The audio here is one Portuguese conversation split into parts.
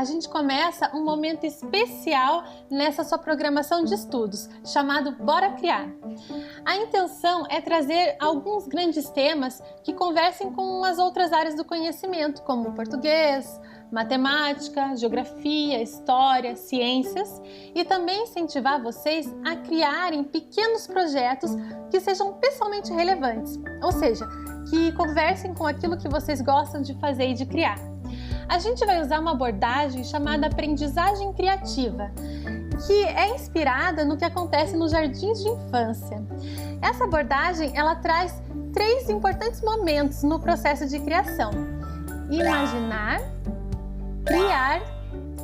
a gente começa um momento especial nessa sua programação de estudos, chamado Bora Criar. A intenção é trazer alguns grandes temas que conversem com as outras áreas do conhecimento, como português, matemática, geografia, história, ciências, e também incentivar vocês a criarem pequenos projetos que sejam pessoalmente relevantes, ou seja, que conversem com aquilo que vocês gostam de fazer e de criar. A gente vai usar uma abordagem chamada aprendizagem criativa, que é inspirada no que acontece nos jardins de infância. Essa abordagem, ela traz 3 importantes momentos no processo de criação: imaginar, criar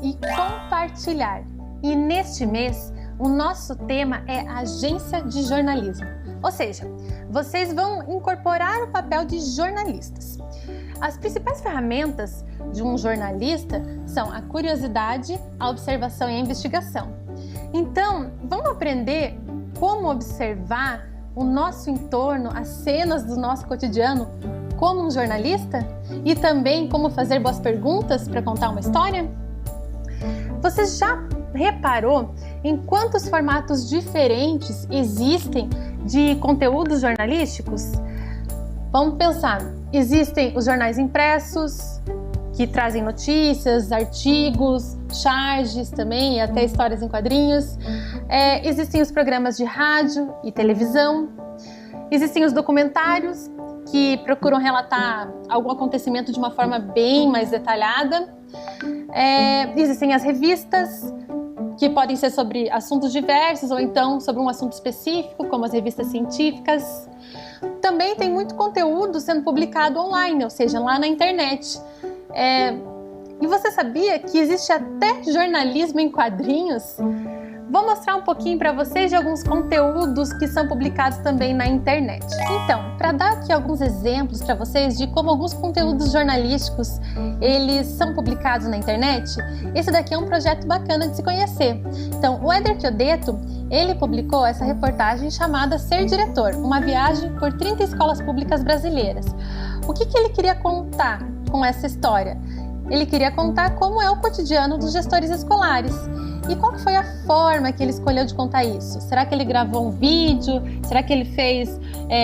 e compartilhar. E neste mês, o nosso tema é agência de jornalismo. Ou seja, vocês vão incorporar o papel de jornalistas. As principais ferramentas de um jornalista são a curiosidade, a observação e a investigação. Então, vamos aprender como observar o nosso entorno, as cenas do nosso cotidiano como um jornalista? E também como fazer boas perguntas para contar uma história? Você já reparou em quantos formatos diferentes existem de conteúdos jornalísticos? Vamos pensar. Existem os jornais impressos, que trazem notícias, artigos, charges também, e até histórias em quadrinhos. Existem os programas de rádio e televisão. Existem os documentários, que procuram relatar algum acontecimento de uma forma bem mais detalhada. Existem as revistas, que podem ser sobre assuntos diversos ou então sobre um assunto específico, como as revistas científicas. Também tem muito conteúdo sendo publicado online, ou seja, lá na internet. E você sabia que existe até jornalismo em quadrinhos? Vou mostrar um pouquinho para vocês de alguns conteúdos que são publicados também na internet. Então, para dar aqui alguns exemplos para vocês de como alguns conteúdos jornalísticos eles são publicados na internet, esse daqui é um projeto bacana de se conhecer. Então, o Éder Chiodeto, ele publicou essa reportagem chamada Ser Diretor, uma viagem por 30 escolas públicas brasileiras. O que ele queria contar com essa história? Ele queria contar como é o cotidiano dos gestores escolares. E qual foi a forma que ele escolheu de contar isso? Será que ele gravou um vídeo? Será que ele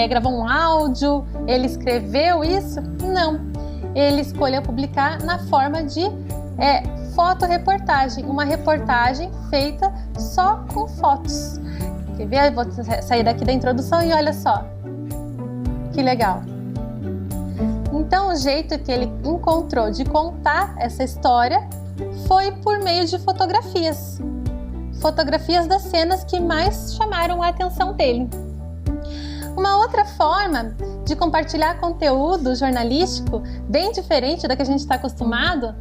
gravou um áudio? Ele escreveu isso? Não. Ele escolheu publicar na forma de fotoreportagem, uma reportagem feita só com fotos. Quer ver? Eu vou sair daqui da introdução e olha só. Que legal. Então, o jeito que ele encontrou de contar essa história foi por meio de fotografias. Fotografias das cenas que mais chamaram a atenção dele. Uma outra forma de compartilhar conteúdo jornalístico, bem diferente da que a gente está acostumado,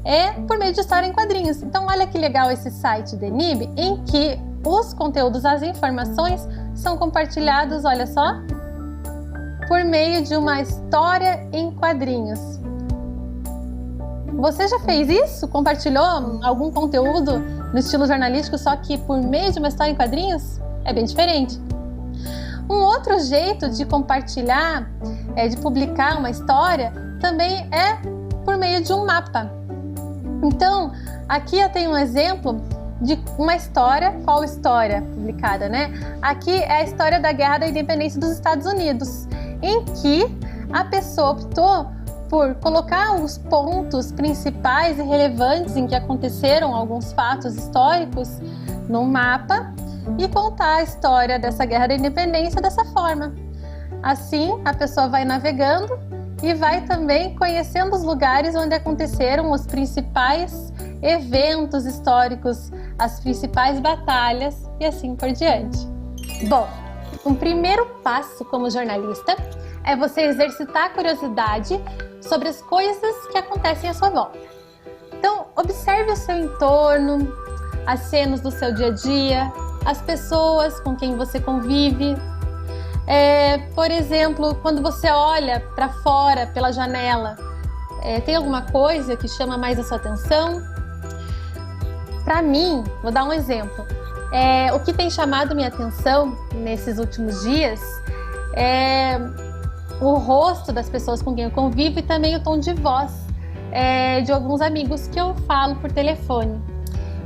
é por meio de história em quadrinhos. Então, olha que legal esse site DENIB, em que os conteúdos, as informações, são compartilhados, olha só, por meio de uma história em quadrinhos. Você já fez isso? Compartilhou algum conteúdo no estilo jornalístico, só que por meio de uma história em quadrinhos? É bem diferente. Um outro jeito de compartilhar, de publicar uma história, também é por meio de um mapa. Então, aqui eu tenho um exemplo de uma história. Qual história publicada, né? Aqui é a história da Guerra da Independência dos Estados Unidos, em que a pessoa optou por colocar os pontos principais e relevantes em que aconteceram alguns fatos históricos no mapa e contar a história dessa Guerra da Independência dessa forma. Assim, a pessoa vai navegando e vai também conhecendo os lugares onde aconteceram os principais eventos históricos, as principais batalhas e assim por diante. Bom, o primeiro passo como jornalista é você exercitar a curiosidade sobre as coisas que acontecem à sua volta. Então, observe o seu entorno, as cenas do seu dia a dia, as pessoas com quem você convive. Por exemplo, quando você olha para fora pela janela, tem alguma coisa que chama mais a sua atenção? Para mim, vou dar um exemplo. O que tem chamado minha atenção nesses últimos dias é o rosto das pessoas com quem eu convivo e também o tom de voz. de alguns amigos que eu falo por telefone.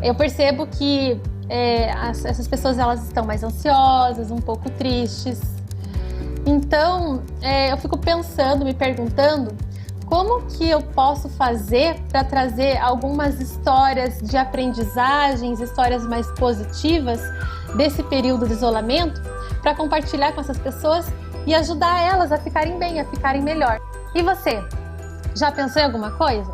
Eu percebo que essas pessoas elas estão mais ansiosas, um pouco tristes. Então, eu fico pensando, me perguntando, como que eu posso fazer para trazer algumas histórias de aprendizagens, histórias mais positivas desse período de isolamento, para compartilhar com essas pessoas e ajudar elas a ficarem bem, a ficarem melhor. E você? Já pensou em alguma coisa?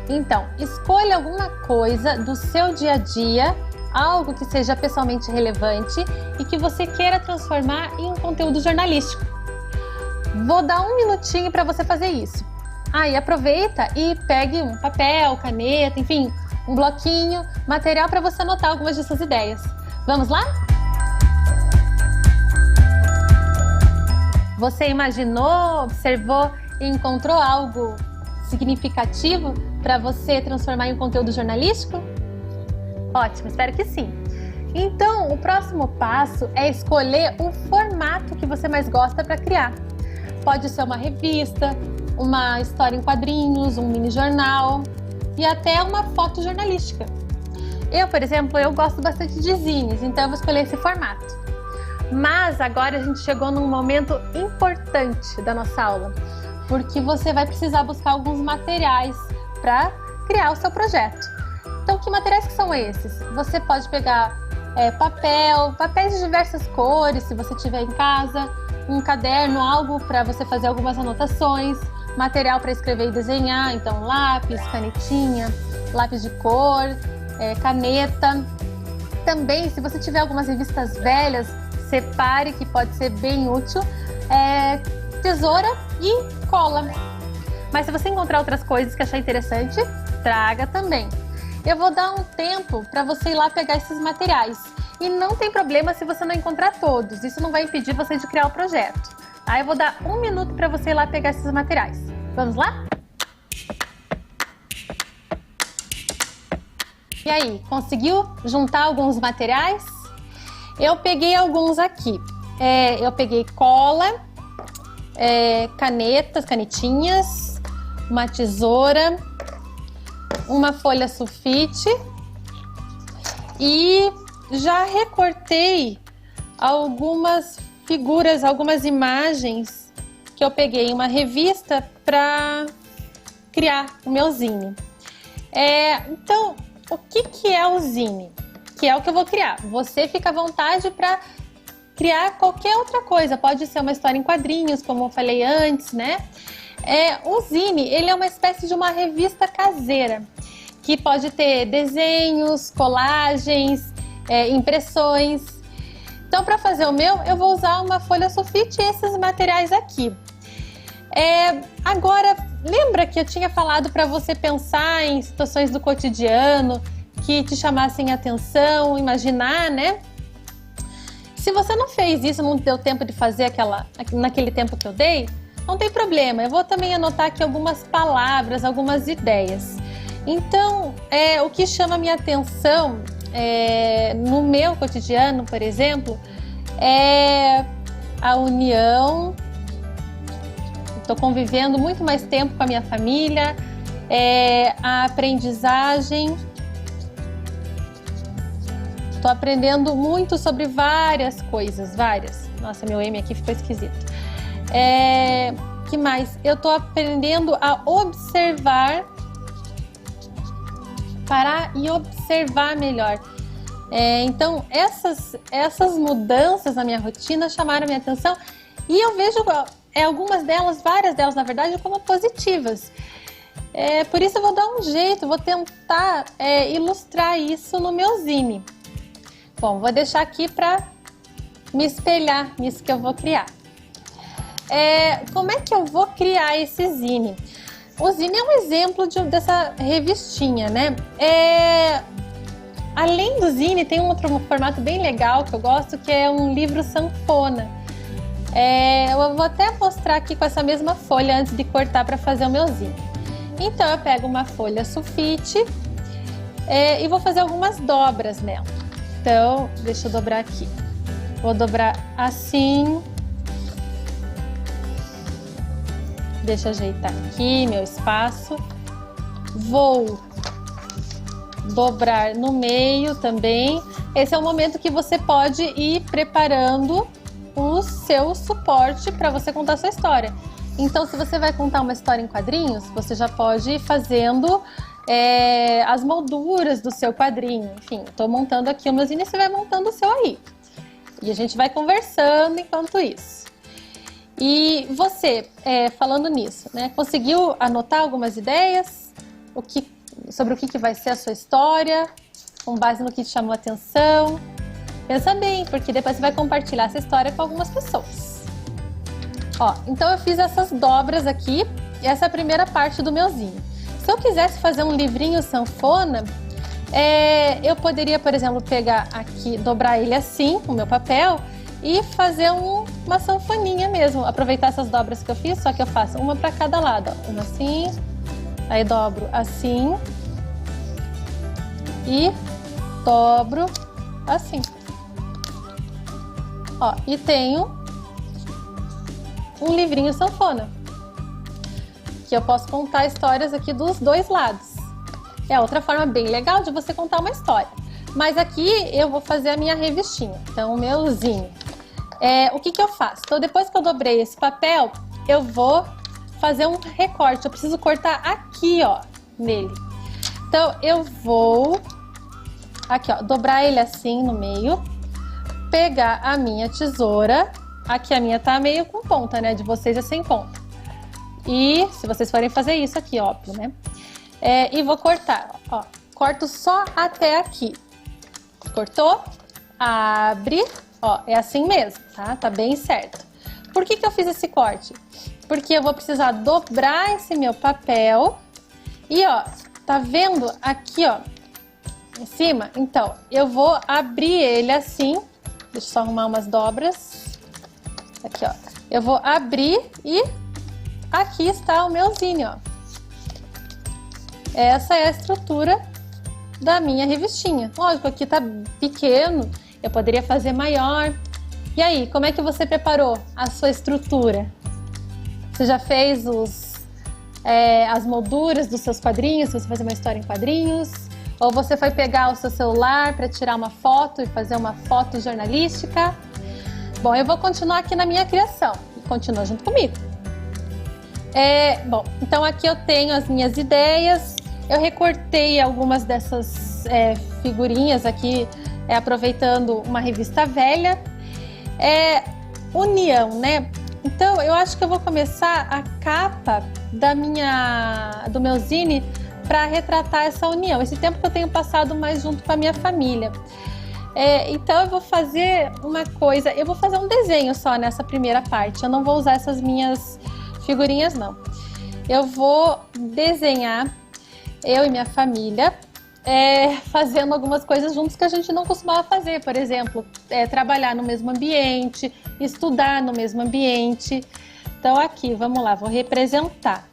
Então, escolha alguma coisa do seu dia a dia, algo que seja pessoalmente relevante e que você queira transformar em um conteúdo jornalístico. Vou dar um minutinho para você fazer isso. Aí aproveita e pegue um papel, caneta, enfim, um bloquinho, material para você anotar algumas de suas ideias. Vamos lá? Você imaginou, observou e encontrou algo significativo para você transformar em um conteúdo jornalístico? Ótimo, espero que sim. Então, o próximo passo é escolher o formato que você mais gosta para criar. Pode ser uma revista, uma história em quadrinhos, um mini jornal e até uma foto jornalística. Eu, por exemplo, eu gosto bastante de zines, então eu vou escolher esse formato. Mas agora a gente chegou num momento importante da nossa aula, porque você vai precisar buscar alguns materiais para criar o seu projeto. Então, que materiais que são esses? Você pode pegar papéis de diversas cores, se você tiver em casa, um caderno, algo para você fazer algumas anotações, material para escrever e desenhar, então lápis, canetinha, lápis de cor, caneta. Também, se você tiver algumas revistas velhas, separe, que pode ser bem útil, tesoura e cola. Mas se você encontrar outras coisas que achar interessante, traga também. Eu vou dar um tempo para você ir lá pegar esses materiais. E não tem problema se você não encontrar todos, isso não vai impedir você de criar o projeto. Aí eu vou dar um minuto para você ir lá pegar esses materiais. Vamos lá? E aí, conseguiu juntar alguns materiais? Eu peguei alguns aqui. Eu peguei cola, canetinhas, uma tesoura, uma folha sulfite e já recortei algumas figuras, algumas imagens que eu peguei em uma revista para criar o meu zine. Então, o que é o zine? Que é o que eu vou criar. Você fica à vontade para criar qualquer outra coisa. Pode ser uma história em quadrinhos, como eu falei antes, né? O zine, ele é uma espécie de uma revista caseira, que pode ter desenhos, colagens, impressões. Então, para fazer o meu, eu vou usar uma folha sulfite e esses materiais aqui. Agora, lembra que eu tinha falado para você pensar em situações do cotidiano que te chamassem atenção, imaginar, né? Se você não fez isso, não deu tempo de fazer naquele tempo que eu dei, não tem problema. Eu vou também anotar aqui algumas palavras, algumas ideias. Então, o que chama a minha atenção no meu cotidiano, por exemplo, é a união. Estou convivendo muito mais tempo com a minha família, a aprendizagem. Estou aprendendo muito sobre várias coisas, várias. Nossa, meu M aqui ficou esquisito. Que mais? Eu estou aprendendo a observar, parar e observar melhor. Então, essas mudanças na minha rotina chamaram a minha atenção e eu vejo algumas delas, várias delas, na verdade, como positivas. Por isso eu vou dar um jeito, vou tentar ilustrar isso no meu zine. Bom, vou deixar aqui para me espelhar nisso que eu vou criar. Como é que eu vou criar esse zine? O zine é um exemplo dessa revistinha, né? Além do zine, tem um outro formato bem legal que eu gosto, que é um livro sanfona. Eu vou até mostrar aqui com essa mesma folha antes de cortar para fazer o meu zine. Então eu pego uma folha sulfite e vou fazer algumas dobras nela. Então, deixa eu dobrar aqui. Vou dobrar assim. Deixa eu ajeitar aqui meu espaço. Vou dobrar no meio também. Esse é o momento que você pode ir preparando o seu suporte para você contar a sua história. Então, se você vai contar uma história em quadrinhos, você já pode ir fazendo as molduras do seu quadrinho. Enfim, estou montando aqui o meu zine e você vai montando o seu aí. E a gente vai conversando enquanto isso. E você, falando nisso, né, conseguiu anotar algumas ideias? Sobre o que vai ser a sua história, com base no que te chamou a atenção? Pensa bem, porque depois você vai compartilhar essa história com algumas pessoas. Ó, então eu fiz essas dobras aqui, e essa é a primeira parte do meu zine. Se eu quisesse fazer um livrinho sanfona, eu poderia, por exemplo, pegar aqui, dobrar ele assim, com o meu papel, e fazer uma sanfoninha mesmo. Aproveitar essas dobras que eu fiz, só que eu faço uma para cada lado, ó. Uma assim, aí dobro assim, e dobro assim. Ó, e tenho um livrinho sanfona, que eu posso contar histórias aqui dos dois lados. É outra forma bem legal de você contar uma história. Mas aqui eu vou fazer a minha revistinha, então o meu zine. O que eu faço? Então, depois que eu dobrei esse papel, eu vou fazer um recorte. Eu preciso cortar aqui, ó, nele. Então, eu vou aqui, ó, dobrar ele assim no meio, pegar a minha tesoura. Aqui a minha tá meio com ponta, né? De vocês é sem ponta. E se vocês forem fazer isso aqui, óbvio, né? E vou cortar, ó. Corto só até aqui. Cortou? Abre. Ó, é assim mesmo, tá? Tá bem certo. Por que eu fiz esse corte? Porque eu vou precisar dobrar esse meu papel. E, ó, tá vendo aqui, ó, em cima? Então, eu vou abrir ele assim. Deixa eu só arrumar umas dobras. Aqui, ó. Eu vou abrir e aqui está o meu zine, ó. Essa é a estrutura da minha revistinha. Lógico, aqui tá pequeno, eu poderia fazer maior. E aí, como é que você preparou a sua estrutura? Você já fez as molduras dos seus quadrinhos, se você fazer uma história em quadrinhos? Ou você foi pegar o seu celular para tirar uma foto e fazer uma foto jornalística? Bom, eu vou continuar aqui na minha criação. Continua junto comigo. Bom, então aqui eu tenho as minhas ideias. Eu recortei algumas dessas figurinhas aqui, aproveitando uma revista velha. União, né? Então eu acho que eu vou começar a capa do meu zine para retratar essa união, esse tempo que eu tenho passado mais junto com a minha família. Então eu vou fazer uma coisa, eu vou fazer um desenho só nessa primeira parte, eu não vou usar essas minhas figurinhas não. Eu vou desenhar eu e minha família fazendo algumas coisas juntos que a gente não costumava fazer, por exemplo, trabalhar no mesmo ambiente, estudar no mesmo ambiente. Então aqui, vamos lá, vou representar.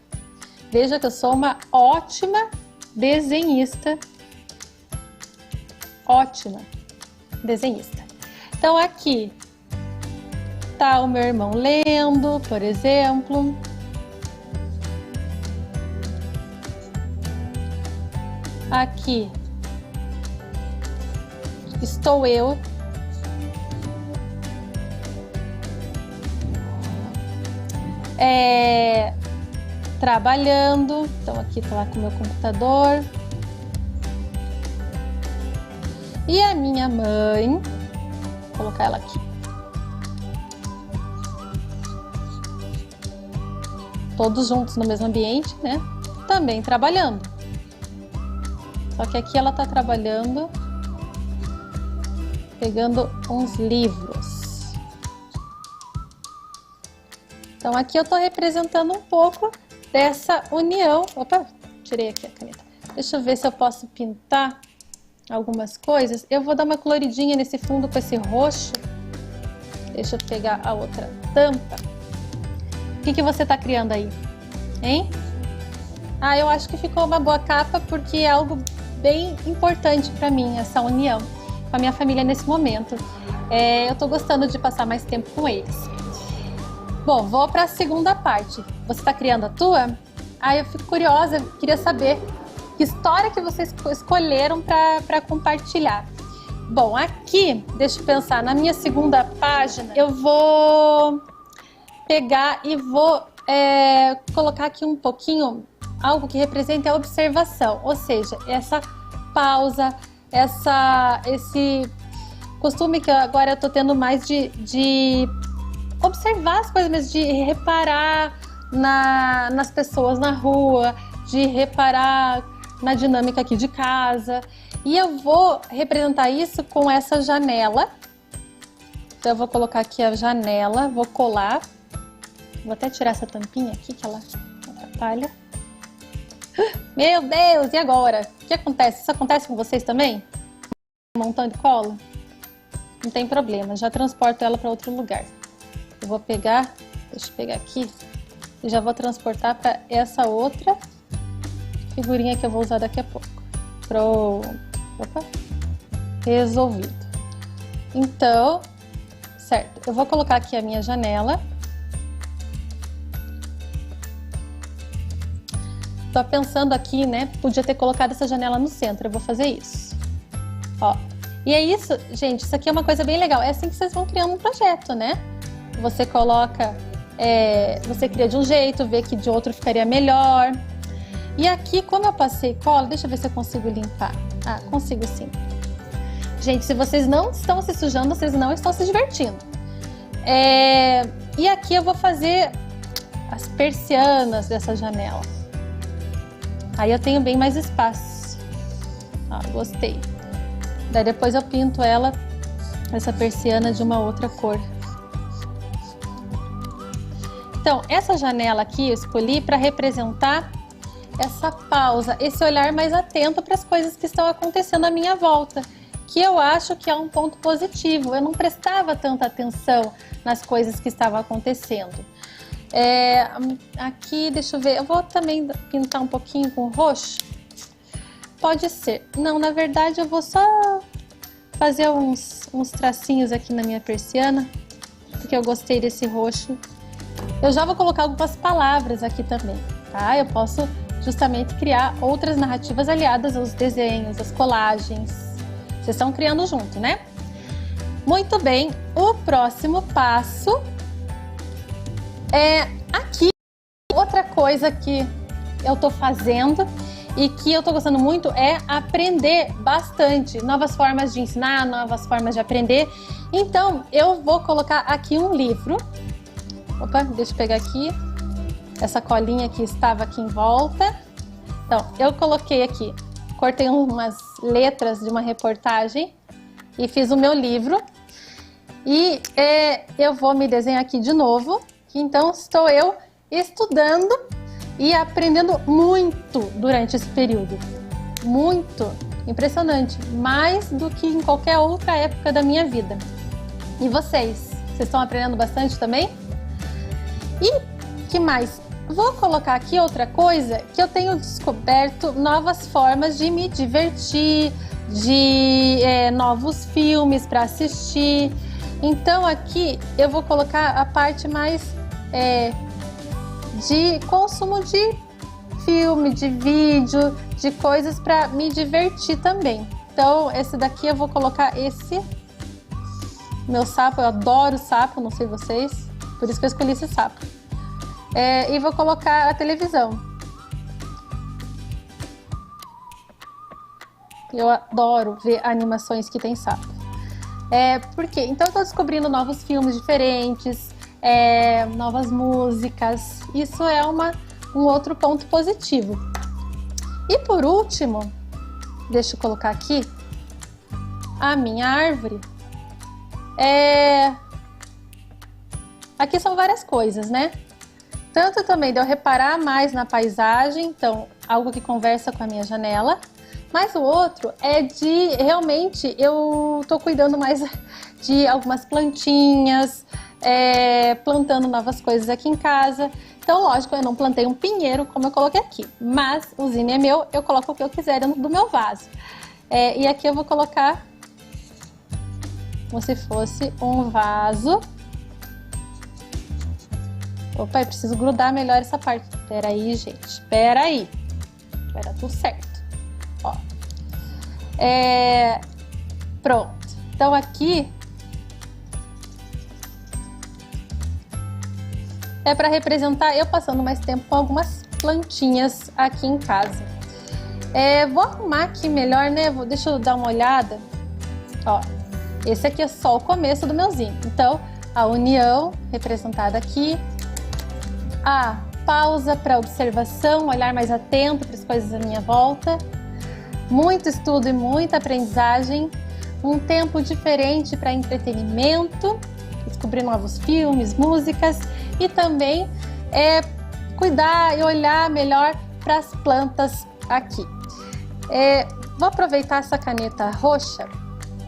Veja que eu sou uma ótima desenhista. Ótima desenhista. Então aqui tá o meu irmão lendo, por exemplo. Aqui estou eu. Trabalhando. Então aqui tô lá com o meu computador. E a minha mãe, vou colocar ela aqui. Todos juntos no mesmo ambiente, né? Também trabalhando. Só que aqui ela tá trabalhando, pegando uns livros. Então aqui eu tô representando um pouco dessa união. Opa, tirei aqui a caneta. Deixa eu ver se eu posso pintar algumas coisas. Eu vou dar uma coloridinha nesse fundo com esse roxo. Deixa eu pegar a outra tampa. O que você tá criando aí? Hein? Eu acho que ficou uma boa capa porque é algo bem importante para mim, essa união com a minha família nesse momento. Eu tô gostando de passar mais tempo com eles. Bom, vou para a segunda parte. Você está criando a tua? Eu fico curiosa, queria saber Que história que vocês escolheram para compartilhar? Bom, aqui, deixa eu pensar, na minha segunda página, eu vou pegar e vou colocar aqui um pouquinho algo que represente a observação, ou seja, essa pausa, esse costume que agora eu tô tendo mais de observar as coisas, mas de reparar nas pessoas na rua, de reparar na dinâmica aqui de casa. E eu vou representar isso com essa janela. Então eu vou colocar aqui a janela, vou colar. Vou até tirar essa tampinha aqui que ela atrapalha. Meu Deus, e agora? O que acontece? Isso acontece com vocês também? Um montão de cola? Não tem problema, já transporto ela para outro lugar. Eu vou pegar, deixa eu pegar aqui, e já vou transportar para essa outra figurinha que eu vou usar daqui a pouco. Pronto. Opa. Resolvido. Então, certo, eu vou colocar aqui a minha janela. Tô pensando aqui, né, podia ter colocado essa janela no centro, eu vou fazer isso. Ó, e é isso, gente, isso aqui é uma coisa bem legal, é assim que vocês vão criando um projeto, né? Você coloca, você cria de um jeito, vê que de outro ficaria melhor. E aqui, como eu passei cola, deixa eu ver se eu consigo limpar. Ah, consigo sim. Gente, se vocês não estão se sujando, vocês não estão se divertindo. E aqui eu vou fazer as persianas dessa janela. Aí eu tenho bem mais espaço. Ah, gostei. Daí depois eu pinto ela, essa persiana, de uma outra cor. Então, essa janela aqui eu escolhi para representar essa pausa, esse olhar mais atento para as coisas que estão acontecendo à minha volta, que eu acho que é um ponto positivo. Eu não prestava tanta atenção nas coisas que estavam acontecendo. Aqui, deixa eu ver, eu vou também pintar um pouquinho com roxo. Pode ser. Não, na verdade eu vou só fazer uns tracinhos aqui na minha persiana, porque eu gostei desse roxo. Eu já vou colocar algumas palavras aqui também, tá? Eu posso justamente criar outras narrativas aliadas aos desenhos, às colagens. Vocês estão criando junto, né? Muito bem, o próximo passo é aqui. Outra coisa que eu tô fazendo e que eu tô gostando muito é aprender bastante, novas formas de ensinar, novas formas de aprender. Então, eu vou colocar aqui um livro. Opa, deixa eu pegar aqui essa colinha que estava aqui em volta. Então, eu coloquei aqui, cortei umas letras de uma reportagem e fiz o meu livro. E eu vou me desenhar aqui de novo. Então, estou eu estudando e aprendendo muito durante esse período. Muito impressionante, mais do que em qualquer outra época da minha vida. E vocês? Vocês estão aprendendo bastante também? E que mais? Vou colocar aqui outra coisa que eu tenho descoberto, novas formas de me divertir, de novos filmes para assistir. Então aqui eu vou colocar a parte mais de consumo de filme, de vídeo, de coisas para me divertir também. Então esse daqui eu vou colocar esse meu sapo, eu adoro sapo, não sei vocês, por isso que eu escolhi esse sapo. E vou colocar a televisão. Eu adoro ver animações que tem sapo. Por quê? Então eu tô descobrindo novos filmes diferentes, novas músicas. Isso é um outro ponto positivo. E por último, deixa eu colocar aqui a minha árvore. Aqui são várias coisas, né? Tanto também de eu reparar mais na paisagem, então algo que conversa com a minha janela, mas o outro é de realmente eu tô cuidando mais de algumas plantinhas, plantando novas coisas aqui em casa. Então, lógico, eu não plantei um pinheiro como eu coloquei aqui, mas o zine é meu, eu coloco o que eu quiser dentro do meu vaso. E aqui eu vou colocar como se fosse um vaso. Opa, eu preciso grudar melhor essa parte. Pera aí, gente. Pera aí. Vai dar tudo certo. Pronto. Então aqui é para representar eu passando mais tempo com algumas plantinhas aqui em casa. Vou arrumar aqui melhor, né? Deixa eu dar uma olhada. Ó, esse aqui é só o começo do meu zine. Então, a união representada aqui, a pausa para observação, olhar mais atento para as coisas à minha volta, muito estudo e muita aprendizagem, um tempo diferente para entretenimento, descobrir novos filmes, músicas e também cuidar e olhar melhor para as plantas aqui. Vou aproveitar essa caneta roxa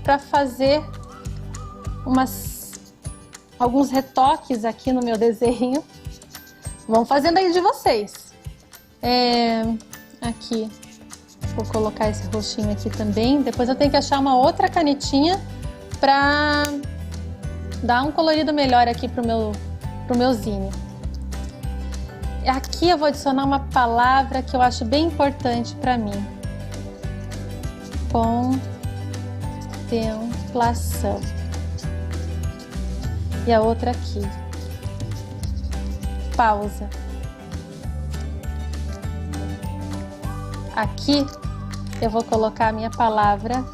para fazer alguns retoques aqui no meu desenho. Vão fazendo aí de vocês. Aqui, vou colocar esse roxinho aqui também. Depois eu tenho que achar uma outra canetinha para dar um colorido melhor aqui pro meu zine. Aqui eu vou adicionar uma palavra que eu acho bem importante para mim. Contemplação. E a outra aqui. Pausa. Aqui eu vou colocar a minha palavra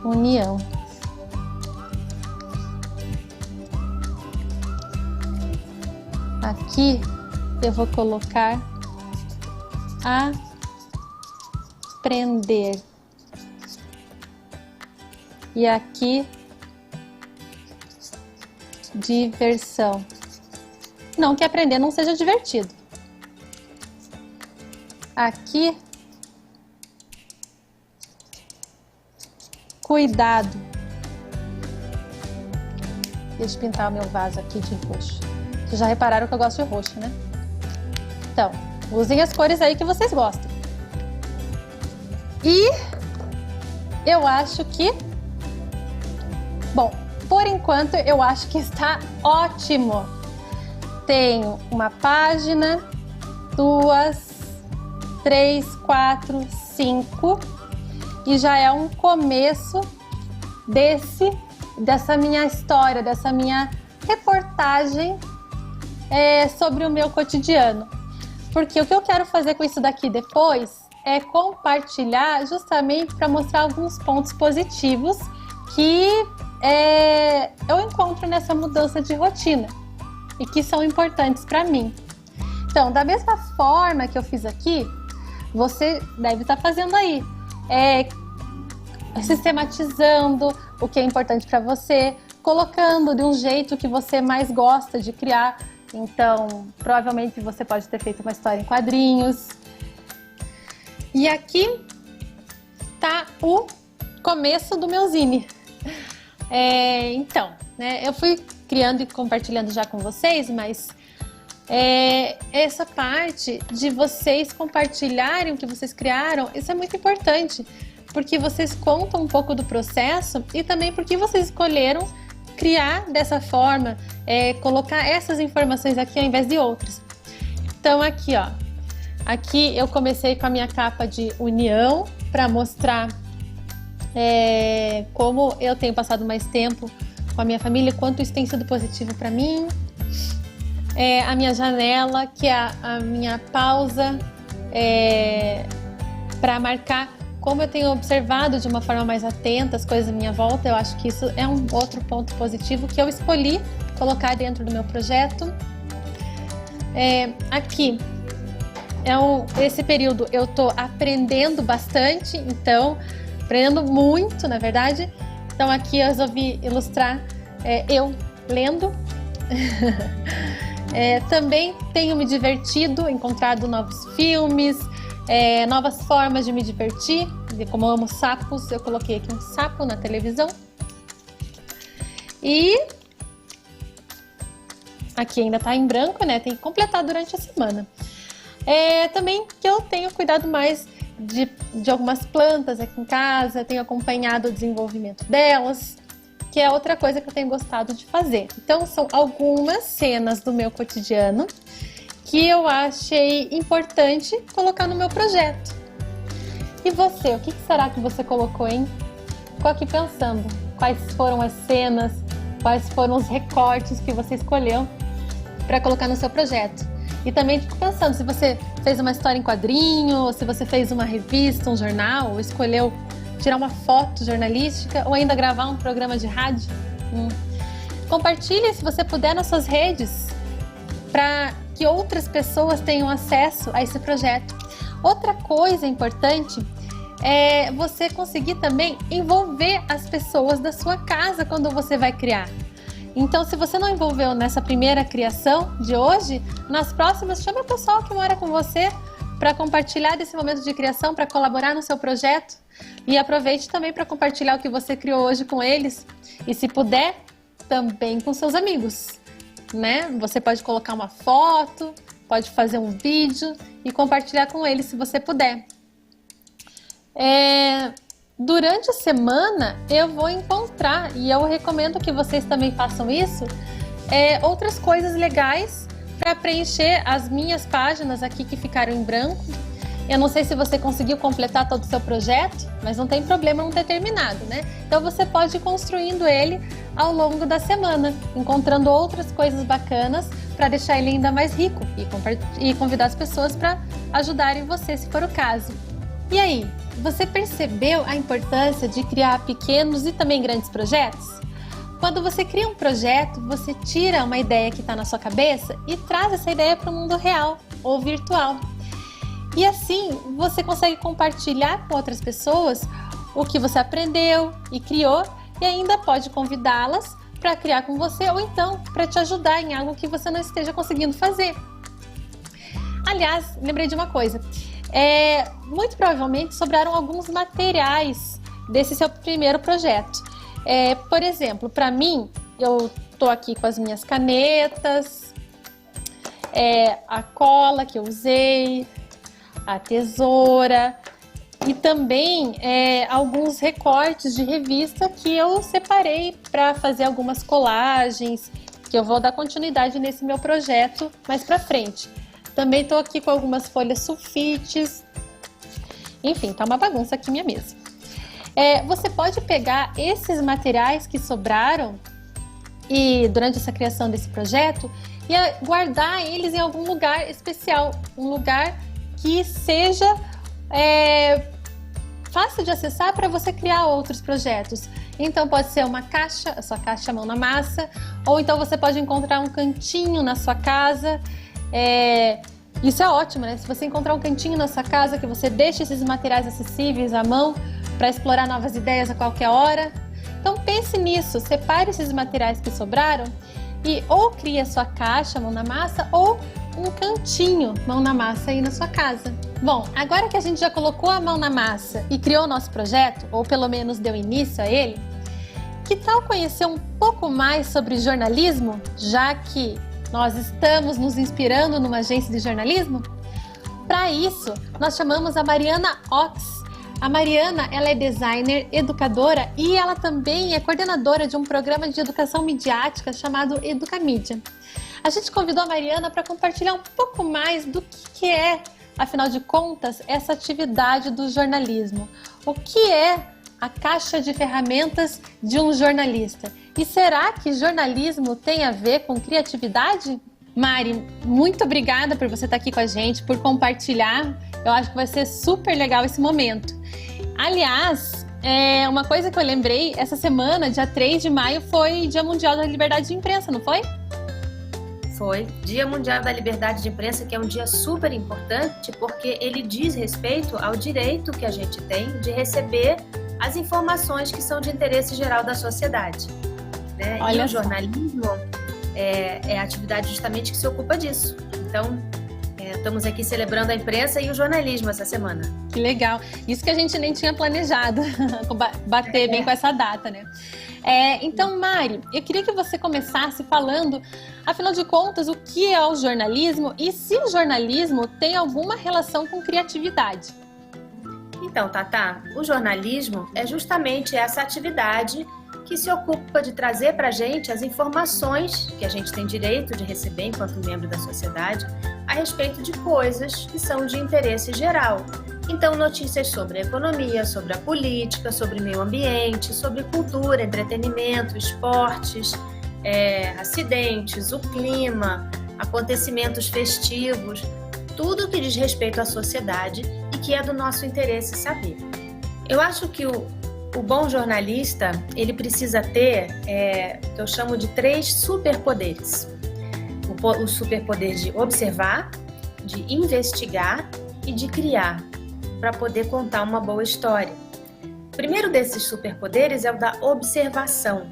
união. Aqui eu vou colocar aprender. E aqui diversão. Não que aprender não seja divertido. Aqui cuidado. Deixa eu pintar o meu vaso aqui de roxo. Vocês já repararam que eu gosto de roxo, né? Então, usem as cores aí que vocês gostam. E eu acho que... Bom, por enquanto eu acho que está ótimo. Tenho uma página, 2, 3, 4, 5 e já é um começo dessa minha história, dessa minha reportagem sobre o meu cotidiano. Porque o que eu quero fazer com isso daqui depois é compartilhar justamente para mostrar alguns pontos positivos que eu encontro nessa mudança de rotina e que são importantes para mim. Então, da mesma forma que eu fiz aqui, você deve estar fazendo aí, sistematizando o que é importante para você, colocando de um jeito que você mais gosta de criar. Então, provavelmente você pode ter feito uma história em quadrinhos. E aqui tá o começo do meu zine. Então, né, eu fui criando e compartilhando já com vocês, mas essa parte de vocês compartilharem o que vocês criaram, isso é muito importante, porque vocês contam um pouco do processo e também porque vocês escolheram criar dessa forma, colocar essas informações aqui ao invés de outras. Então aqui, ó, aqui eu comecei com a minha capa de união para mostrar como eu tenho passado mais tempo com a minha família, quanto isso tem sido positivo para mim. A minha janela, que é a minha pausa, para marcar como eu tenho observado de uma forma mais atenta as coisas à minha volta. Eu acho que isso é um outro ponto positivo que eu escolhi colocar dentro do meu projeto. Aqui, esse período eu tô aprendendo bastante, então, aprendendo muito, na verdade. Então aqui eu resolvi ilustrar eu lendo. Também tenho me divertido, encontrado novos filmes, novas formas de me divertir. Como eu amo sapos, eu coloquei aqui um sapo na televisão. E aqui ainda tá em branco, né? Tem que completar durante a semana. Também que eu tenho cuidado mais de algumas plantas aqui em casa, tenho acompanhado o desenvolvimento delas, que é outra coisa que eu tenho gostado de fazer. Então são algumas cenas do meu cotidiano que eu achei importante colocar no meu projeto. E você, o que será que você colocou, hein? Ficou aqui pensando, quais foram as cenas, quais foram os recortes que você escolheu para colocar no seu projeto. E também fico pensando, se você fez uma história em quadrinho, ou se você fez uma revista, um jornal, ou escolheu tirar uma foto jornalística, ou ainda gravar um programa de rádio. Compartilhe, se você puder, nas suas redes, para que outras pessoas tenham acesso a esse projeto. Outra coisa importante é você conseguir também envolver as pessoas da sua casa quando você vai criar. Então, se você não envolveu nessa primeira criação de hoje, nas próximas, chame o pessoal que mora com você para compartilhar desse momento de criação, para colaborar no seu projeto. E aproveite também para compartilhar o que você criou hoje com eles. E se puder, também com seus amigos, né? Você pode colocar uma foto, pode fazer um vídeo e compartilhar com eles se você puder. Durante a semana eu vou encontrar, e eu recomendo que vocês também façam isso, outras coisas legais para preencher as minhas páginas aqui que ficaram em branco. Eu não sei se você conseguiu completar todo o seu projeto, mas não tem problema não ter terminado, né? Então você pode ir construindo ele ao longo da semana, encontrando outras coisas bacanas para deixar ele ainda mais rico e convidar as pessoas para ajudarem você, se for o caso. E aí, você percebeu a importância de criar pequenos e também grandes projetos? Quando você cria um projeto, você tira uma ideia que está na sua cabeça e traz essa ideia para o mundo real ou virtual. E assim, você consegue compartilhar com outras pessoas o que você aprendeu e criou e ainda pode convidá-las para criar com você ou então para te ajudar em algo que você não esteja conseguindo fazer. Aliás, lembrei de uma coisa. Muito provavelmente sobraram alguns materiais desse seu primeiro projeto. Por exemplo, para mim, eu estou aqui com as minhas canetas, a cola que eu usei, a tesoura e também alguns recortes de revista que eu separei para fazer algumas colagens, que eu vou dar continuidade nesse meu projeto mais para frente. Também estou aqui com algumas folhas sulfites. Enfim, tá uma bagunça aqui minha mesa. Você pode pegar esses materiais que sobraram e durante essa criação desse projeto e guardar eles em algum lugar especial. Um lugar que seja fácil de acessar para você criar outros projetos. Então pode ser uma caixa, a sua caixa mão na massa, ou então você pode encontrar um cantinho na sua casa. Isso é ótimo, né? Se você encontrar um cantinho na sua casa que você deixa esses materiais acessíveis à mão para explorar novas ideias a qualquer hora. Então pense nisso, separe esses materiais que sobraram e ou crie a sua caixa mão na massa ou um cantinho mão na massa aí na sua casa. Bom, agora que a gente já colocou a mão na massa e criou o nosso projeto, ou pelo menos deu início a ele, que tal conhecer um pouco mais sobre jornalismo, já que nós estamos nos inspirando numa agência de jornalismo? Para isso, nós chamamos a Mariana Ox. A Mariana, ela é designer, educadora e ela também é coordenadora de um programa de educação midiática chamado Educamídia. A gente convidou a Mariana para compartilhar um pouco mais do que é, afinal de contas, essa atividade do jornalismo. O que é a caixa de ferramentas de um jornalista? E será que jornalismo tem a ver com criatividade? Mari, muito obrigada por você estar aqui com a gente, por compartilhar. Eu acho que vai ser super legal esse momento. Aliás, uma coisa que eu lembrei, essa semana, dia 3 de maio, foi Dia Mundial da Liberdade de Imprensa, não foi? Foi. Dia Mundial da Liberdade de Imprensa, que é um dia super importante, porque ele diz respeito ao direito que a gente tem de receber as informações que são de interesse geral da sociedade. Né? E o jornalismo é a atividade justamente que se ocupa disso. Então, estamos aqui celebrando a imprensa e o jornalismo essa semana. Que legal. Isso que a gente nem tinha planejado, bater bem com essa data, né? Então, Mari, eu queria que você começasse falando, afinal de contas, o que é o jornalismo e se o jornalismo tem alguma relação com criatividade. Então, Tatá, o jornalismo é justamente essa atividade que se ocupa de trazer para a gente as informações que a gente tem direito de receber enquanto membro da sociedade a respeito de coisas que são de interesse geral. Então, notícias sobre a economia, sobre a política, sobre o meio ambiente, sobre cultura, entretenimento, esportes, acidentes, o clima, acontecimentos festivos, tudo que diz respeito à sociedade e que é do nosso interesse saber. Eu acho que o bom jornalista, ele precisa ter, que eu chamo de 3 superpoderes. O superpoder de observar, de investigar e de criar, para poder contar uma boa história. O primeiro desses superpoderes é o da observação.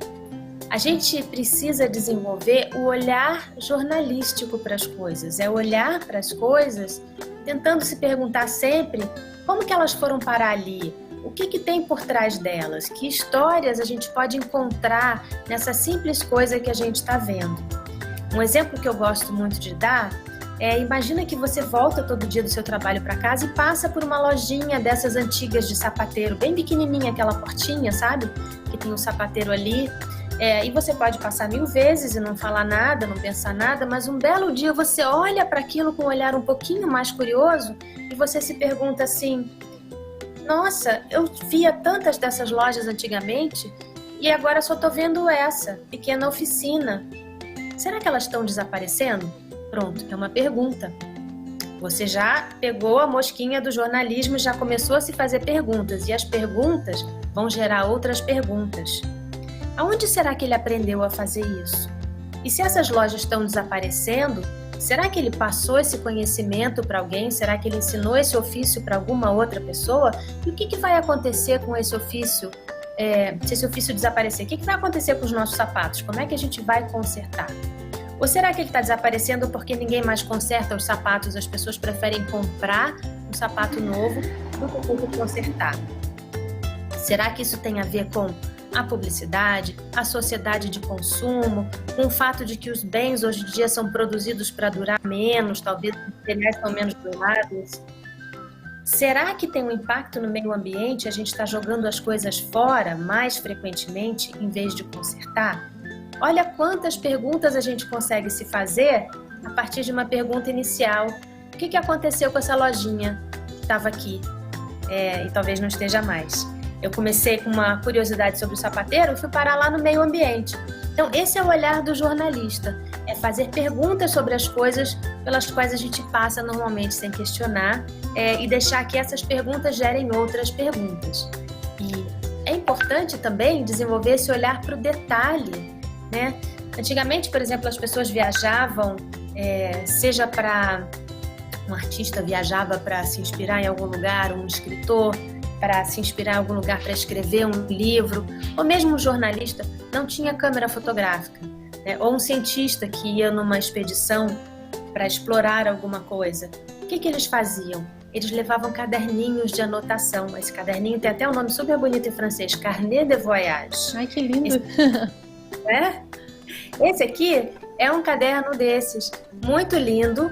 A gente precisa desenvolver o olhar jornalístico para as coisas, é olhar para as coisas tentando se perguntar sempre como que elas foram parar ali, o que tem por trás delas, que histórias a gente pode encontrar nessa simples coisa que a gente está vendo. Um exemplo que eu gosto muito de dar imagina que você volta todo dia do seu trabalho para casa e passa por uma lojinha dessas antigas de sapateiro, bem pequenininha, aquela portinha, sabe? Que tem um sapateiro ali. E você pode passar 1000 vezes e não falar nada, não pensar nada, mas um belo dia você olha para aquilo com um olhar um pouquinho mais curioso e você se pergunta assim: nossa, eu via tantas dessas lojas antigamente e agora só estou vendo essa pequena oficina. Será que elas estão desaparecendo? Pronto, é uma pergunta. Você já pegou a mosquinha do jornalismo e já começou a se fazer perguntas, e as perguntas vão gerar outras perguntas. Aonde será que ele aprendeu a fazer isso? E se essas lojas estão desaparecendo, será que ele passou esse conhecimento para alguém? Será que ele ensinou esse ofício para alguma outra pessoa? E o que vai acontecer com esse ofício? Se esse ofício desaparecer, o que vai acontecer com os nossos sapatos? Como é que a gente vai consertar? Ou será que ele está desaparecendo porque ninguém mais conserta os sapatos, as pessoas preferem comprar um sapato novo do que consertar? Será que isso tem a ver com a publicidade, a sociedade de consumo, com o fato de que os bens hoje em dia são produzidos para durar menos, talvez os materiais são menos durados? Será que tem um impacto no meio ambiente? A gente está jogando as coisas fora mais frequentemente em vez de consertar? Olha quantas perguntas a gente consegue se fazer a partir de uma pergunta inicial. O que aconteceu com essa lojinha que estava aqui e talvez não esteja mais? Eu comecei com uma curiosidade sobre o sapateiro e fui parar lá no meio ambiente. Então, esse é o olhar do jornalista, é fazer perguntas sobre as coisas pelas quais a gente passa normalmente sem questionar e deixar que essas perguntas gerem outras perguntas. E é importante também desenvolver esse olhar para o detalhe, né? Antigamente, por exemplo, as pessoas viajavam, seja para um artista viajava para se inspirar em algum lugar, um escritor para se inspirar em algum lugar para escrever um livro, ou mesmo um jornalista não tinha câmera fotográfica, né? Ou um cientista que ia numa expedição para explorar alguma coisa. O que eles faziam? Eles levavam caderninhos de anotação. Esse caderninho tem até um nome super bonito em francês, Carnet de Voyage. Ai, que lindo! Esse aqui é um caderno desses, muito lindo,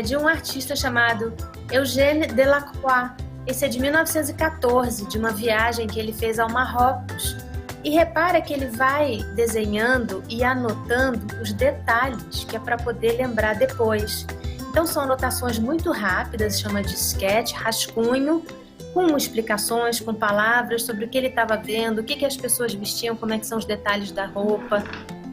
de um artista chamado Eugène Delacroix. Esse é de 1914, de uma viagem que ele fez ao Marrocos. E repara que ele vai desenhando e anotando os detalhes, que é para poder lembrar depois. Então são anotações muito rápidas, chama de sketch, rascunho, com explicações, com palavras sobre o que ele estava vendo, o que as pessoas vestiam, como é que são os detalhes da roupa,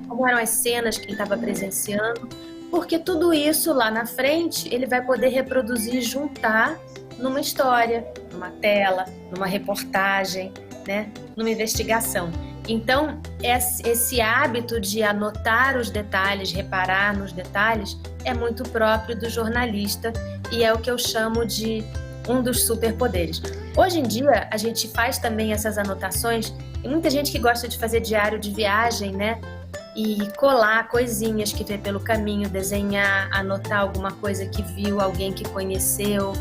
como eram as cenas que ele estava presenciando, porque tudo isso lá na frente ele vai poder reproduzir e juntar numa história, numa tela, numa reportagem, né? Numa investigação. Então, esse hábito de anotar os detalhes, reparar nos detalhes, é muito próprio do jornalista e é o que eu chamo de um dos superpoderes. Hoje em dia, a gente faz também essas anotações, tem muita gente que gosta de fazer diário de viagem, né? E colar coisinhas que vê pelo caminho, desenhar, anotar alguma coisa que viu, alguém que conheceu.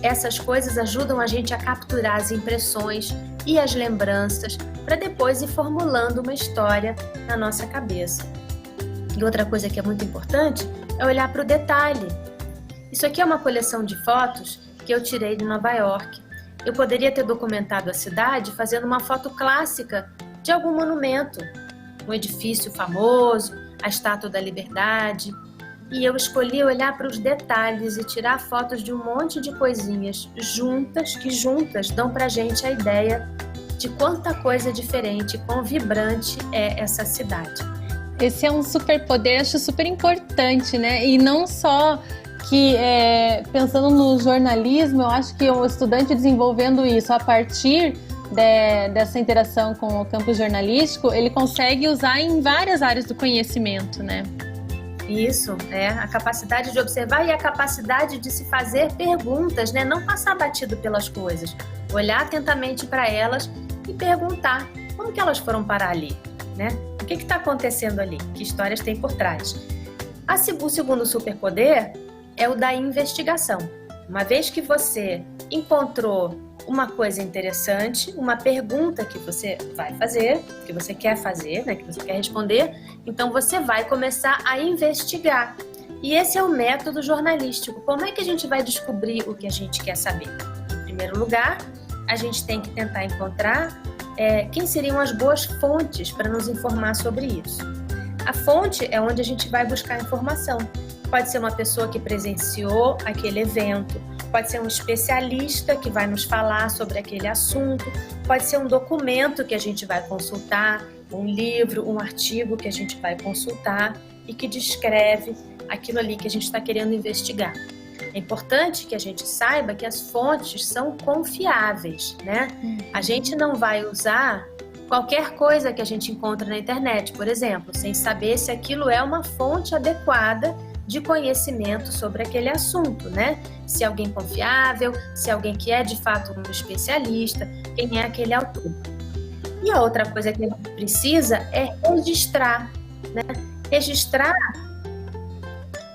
Essas coisas ajudam a gente a capturar as impressões e as lembranças para depois ir formulando uma história na nossa cabeça. E outra coisa que é muito importante é olhar para o detalhe. Isso aqui é uma coleção de fotos que eu tirei de Nova York. Eu poderia ter documentado a cidade fazendo uma foto clássica de algum monumento, um edifício famoso, a Estátua da Liberdade. e eu escolhi olhar para os detalhes e tirar fotos de um monte de coisinhas juntas, que juntas dão pra gente a ideia de quanta coisa diferente, quão vibrante é essa cidade. Esse é um superpoder, acho super importante, né? E não só que, pensando no jornalismo, eu acho que o estudante desenvolvendo isso a partir dessa interação com o campo jornalístico, ele consegue usar em várias áreas do conhecimento, né? Isso, a capacidade de observar e a capacidade de se fazer perguntas, né? Não passar batido pelas coisas, olhar atentamente para elas e perguntar como que elas foram parar ali, né? O que está acontecendo ali? Que histórias tem por trás? O segundo superpoder é o da investigação. Uma vez que você encontrou uma coisa interessante, uma pergunta que você vai fazer, que você quer fazer, né, que você quer responder, então você vai começar a investigar. E esse é o método jornalístico. Como é que a gente vai descobrir o que a gente quer saber? Em primeiro lugar, a gente tem que tentar encontrar quem seriam as boas fontes para nos informar sobre isso. A fonte é onde a gente vai buscar informação. Pode ser uma pessoa que presenciou aquele evento, pode ser um especialista que vai nos falar sobre aquele assunto, pode ser um documento que a gente vai consultar, um livro, um artigo que a gente vai consultar e que descreve aquilo ali que a gente está querendo investigar. É importante que a gente saiba que as fontes são confiáveis, né? A gente não vai usar qualquer coisa que a gente encontra na internet, por exemplo, sem saber se aquilo é uma fonte adequada de conhecimento sobre aquele assunto, né? Se é alguém confiável, se é alguém que é de fato um especialista, quem é aquele autor. E a outra coisa que a gente precisa é registrar, né? Registrar,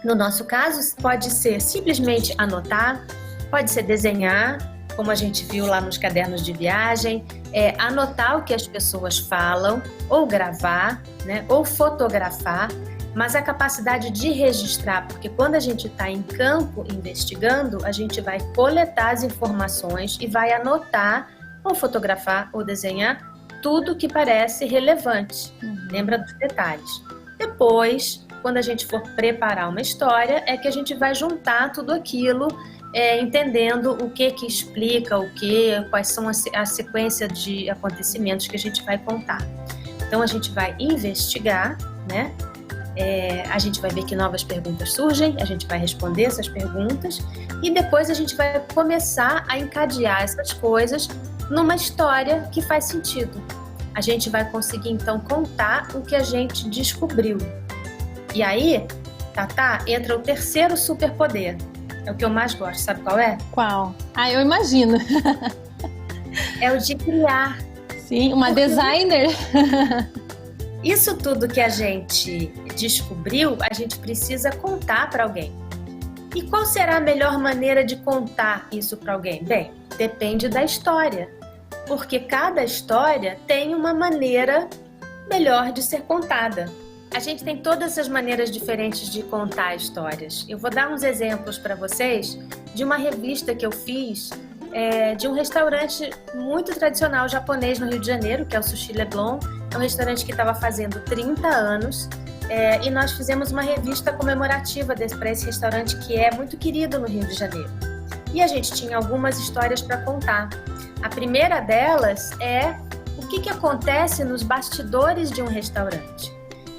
no nosso caso, pode ser simplesmente anotar, pode ser desenhar, como a gente viu lá nos cadernos de viagem, anotar o que as pessoas falam, ou gravar, né? Ou fotografar, mas a capacidade de registrar, porque quando a gente está em campo investigando, a gente vai coletar as informações e vai anotar, ou fotografar, ou desenhar, tudo que parece relevante. Lembra dos detalhes. Depois, quando a gente for preparar uma história, é que a gente vai juntar tudo aquilo, entendendo o que explica o que, quais são a sequência de acontecimentos que a gente vai contar. Então, a gente vai investigar, né? A gente vai ver que novas perguntas surgem, a gente vai responder essas perguntas e depois a gente vai começar a encadear essas coisas numa história que faz sentido. A gente vai conseguir então contar o que a gente descobriu. E aí, Tatá, entra o terceiro superpoder. É o que eu mais gosto, sabe qual é? Qual? Eu imagino. É o de criar. Sim, uma designer. Isso tudo que a gente descobriu, a gente precisa contar para alguém. E qual será a melhor maneira de contar isso para alguém? Bem, depende da história, porque cada história tem uma maneira melhor de ser contada. A gente tem todas as maneiras diferentes de contar histórias. Eu vou dar uns exemplos para vocês de uma revista que eu fiz de um restaurante muito tradicional japonês no Rio de Janeiro, que é o Sushi Leblon. É um restaurante que estava fazendo 30 anos e nós fizemos uma revista comemorativa para esse restaurante que é muito querido no Rio de Janeiro. E a gente tinha algumas histórias para contar. A primeira delas é o que acontece nos bastidores de um restaurante.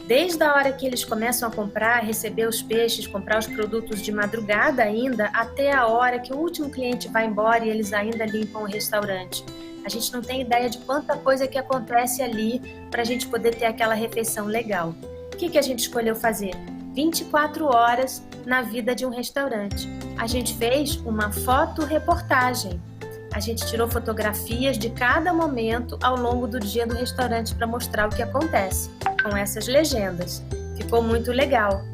Desde a hora que eles começam a comprar, receber os peixes, comprar os produtos de madrugada ainda, até a hora que o último cliente vai embora e eles ainda limpam o restaurante. A gente não tem ideia de quanta coisa que acontece ali para a gente poder ter aquela refeição legal. O que a gente escolheu fazer? 24 horas na vida de um restaurante. A gente fez uma fotoreportagem. A gente tirou fotografias de cada momento ao longo do dia do restaurante para mostrar o que acontece, com essas legendas. Ficou muito legal.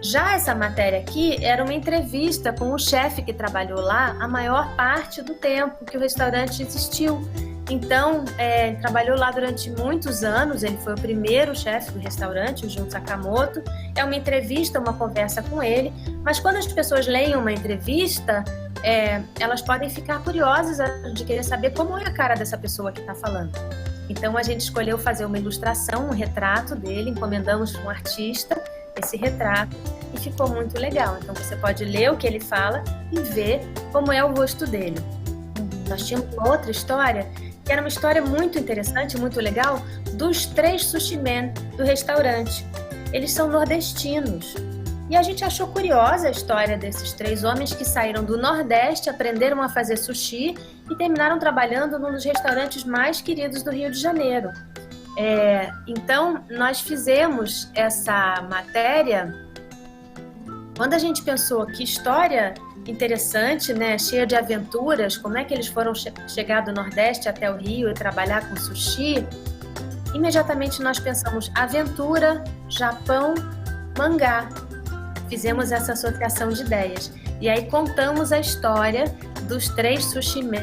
Já essa matéria aqui era uma entrevista com o chefe que trabalhou lá a maior parte do tempo que o restaurante existiu. Então, ele trabalhou lá durante muitos anos, ele foi o primeiro chefe do restaurante, o Jun Sakamoto. É uma entrevista, uma conversa com ele, mas quando as pessoas leem uma entrevista, elas podem ficar curiosas de querer saber como é a cara dessa pessoa que está falando. Então, a gente escolheu fazer uma ilustração, um retrato dele, encomendamos um artista esse retrato. e ficou muito legal. Então você pode ler o que ele fala e ver como é o rosto dele. Nós tínhamos uma outra história, que era uma história muito interessante, muito legal, dos 3 sushi men do restaurante. Eles são nordestinos. E a gente achou curiosa a história desses 3 homens que saíram do Nordeste, aprenderam a fazer sushi e terminaram trabalhando num dos restaurantes mais queridos do Rio de Janeiro. Então, nós fizemos essa matéria. Quando a gente pensou que história interessante, né, cheia de aventuras, como é que eles foram chegar do Nordeste até o Rio e trabalhar com sushi, imediatamente nós pensamos aventura, Japão, mangá. Fizemos essa associação de ideias. E aí contamos a história dos 3 sushi men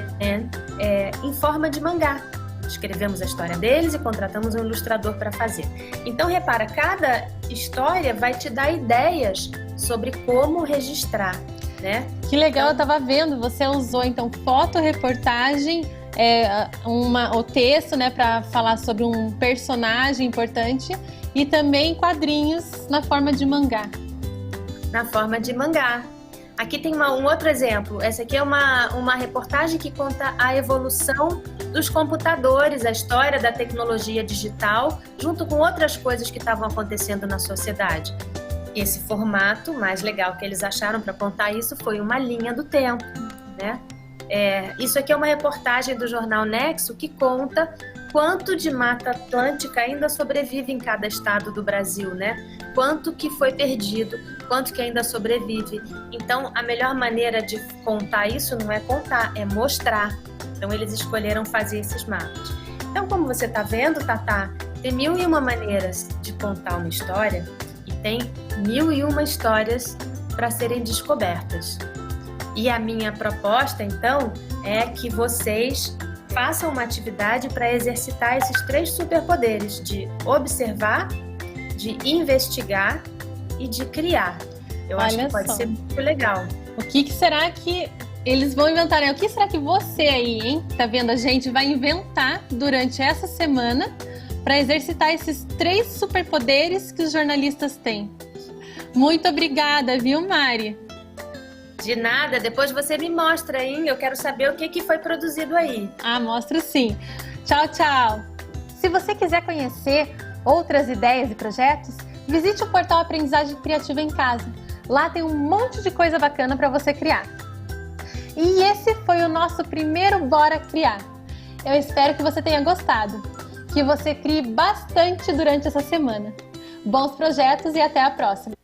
em forma de mangá. Escrevemos a história deles e contratamos um ilustrador para fazer. Então, repara, cada história vai te dar ideias sobre como registrar, né? Que legal, eu estava vendo, você usou então fotoreportagem, o texto, né, para falar sobre um personagem importante e também quadrinhos na forma de mangá. Na forma de mangá. Aqui tem um outro exemplo. Essa aqui é uma reportagem que conta a evolução dos computadores, a história da tecnologia digital, junto com outras coisas que estavam acontecendo na sociedade. Esse formato mais legal que eles acharam para contar isso foi uma linha do tempo, né? Isso aqui é uma reportagem do jornal Nexo que conta quanto de Mata Atlântica ainda sobrevive em cada estado do Brasil, né? Quanto que foi perdido, quanto que ainda sobrevive. Então, a melhor maneira de contar isso não é contar, é mostrar. Então, eles escolheram fazer esses mapas. Então, como você está vendo, Tatá, tem 1001 maneiras de contar uma história e tem 1001 histórias para serem descobertas. E a minha proposta, então, é que vocês façam uma atividade para exercitar esses 3 superpoderes de observar, de investigar e de criar. Eu acho que pode ser muito legal. O que será que eles vão inventar, né? O que será que você aí, hein, tá vendo a gente, vai inventar durante essa semana para exercitar esses 3 superpoderes que os jornalistas têm? Muito obrigada, viu, Mari? De nada, depois você me mostra, hein? Eu quero saber o que foi produzido aí. Mostro sim. Tchau, tchau. Se você quiser conhecer outras ideias e projetos, visite o portal Aprendizagem Criativa em Casa. Lá tem um monte de coisa bacana para você criar. E esse foi o nosso primeiro Bora Criar. Eu espero que você tenha gostado, que você crie bastante durante essa semana. Bons projetos e até a próxima!